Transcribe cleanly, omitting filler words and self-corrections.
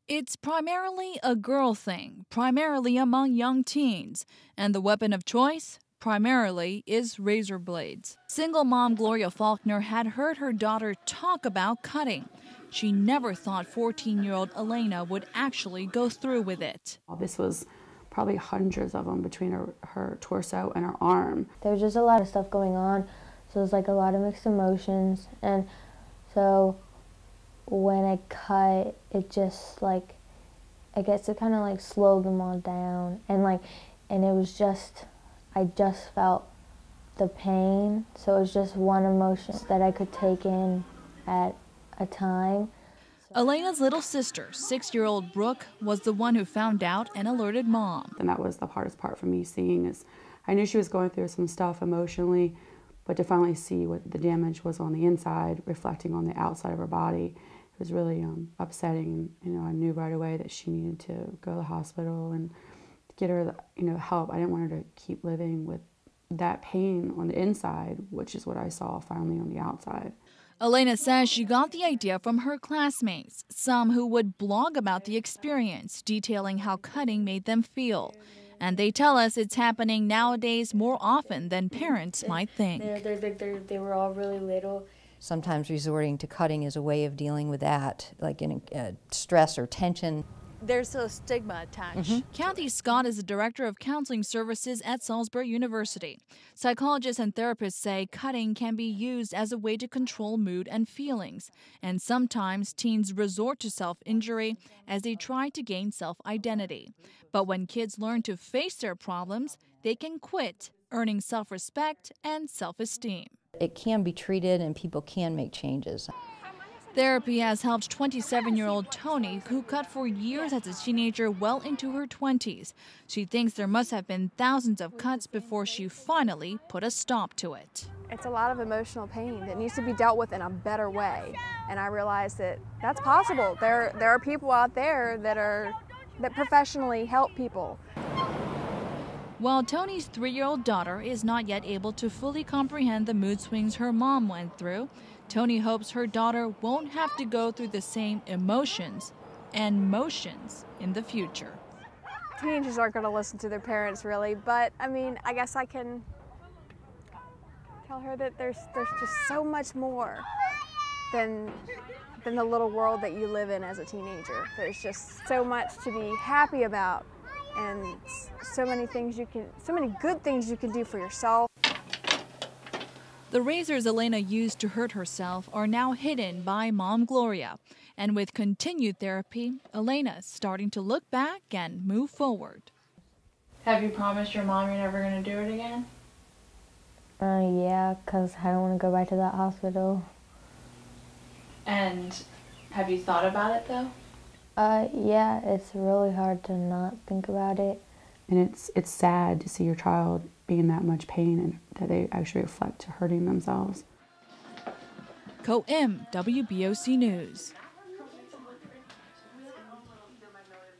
It's primarily a girl thing, primarily among young teens, and the weapon of choice primarily is razor blades. Single mom Gloria Faulkner had heard her daughter talk about cutting. She never thought 14-year-old Elena would actually go through with it. This was probably hundreds of them between her torso and her arm. There was just a lot of stuff going on, so it was like a lot of mixed emotions, and so when I cut, it just like, I guess it kind of like slowed them all down, and it was just, I just felt the pain, so it was just one emotion that I could take in at a time. Elena's little sister, 6-year-old Brooke, was the one who found out and alerted Mom. And that was the hardest part for me seeing, is I knew she was going through some stuff emotionally, but to finally see what the damage was on the inside, reflecting on the outside of her body, it was really upsetting. I knew right away that she needed to go to the hospital and get her help. I didn't want her to keep living with that pain on the inside, which is what I saw finally on the outside. Elena says she got the idea from her classmates, some who would blog about the experience, detailing how cutting made them feel. And they tell us it's happening nowadays more often than parents might think. They were all really little. Sometimes resorting to cutting is a way of dealing with that, like in stress or tension. There's a stigma attached. Kathy Scott is the director of counseling services at Salisbury University. Psychologists and therapists say cutting can be used as a way to control mood and feelings. And sometimes teens resort to self-injury as they try to gain self-identity. But when kids learn to face their problems, they can quit, earning self-respect and self-esteem. It can be treated and people can make changes. Therapy has helped 27-year-old Tony, who cut for years as a teenager well into her 20s. She thinks there must have been thousands of cuts before she finally put a stop to it. It's a lot of emotional pain that needs to be dealt with in a better way. And I realized that that's possible. There are people out there that professionally help people. While Tony's 3-year-old daughter is not yet able to fully comprehend the mood swings her mom went through, Tony hopes her daughter won't have to go through the same emotions and motions in the future. Teenagers aren't going to listen to their parents, really, but I mean, I guess I can tell her that there's just so much more than the little world that you live in as a teenager. There's just so much to be happy about, and so many good things you can do for yourself. The razors Elena used to hurt herself are now hidden by Mom Gloria. And with continued therapy, Elena's starting to look back and move forward. Have you promised your mom you're never going to do it again? Yeah, because I don't want to go back to that hospital. And have you thought about it, though? Yeah, it's really hard to not think about it. And it's sad to see your child be in that much pain and that they actually reflect to hurting themselves. Co-M, WBOC News.